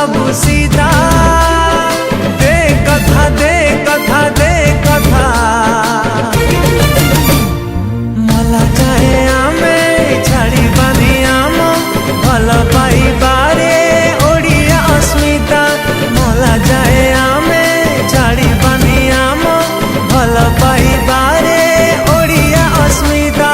बाबू सीधा दे कथा दे कथा दे कथा मला जाए आमे छाड़ी बानी आम भल पाइबारे ओडिया अस्मिता मला जाए आमे छाड़ी बानी आम भल पाइबारे ओडिया अस्मिता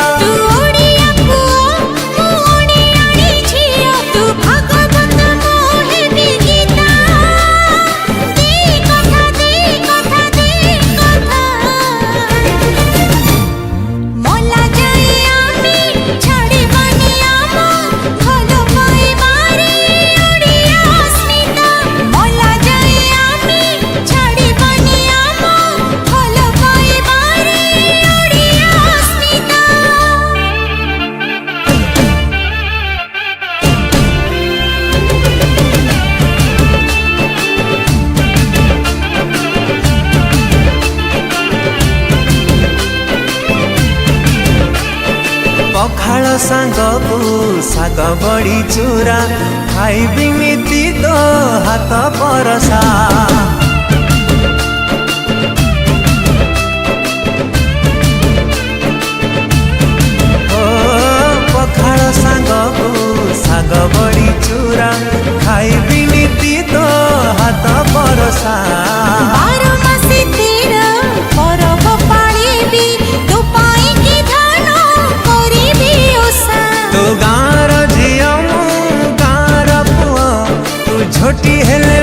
पखाल सांगकु साग बड़ी चूरा खाइबी नीति तो हाथ परसा पखाल सांगकु साग बड़ी चूरा खाइबी नीति तो हाथ परसा तो गाँर झिया मु गाँर पुआ तू झोटी हेले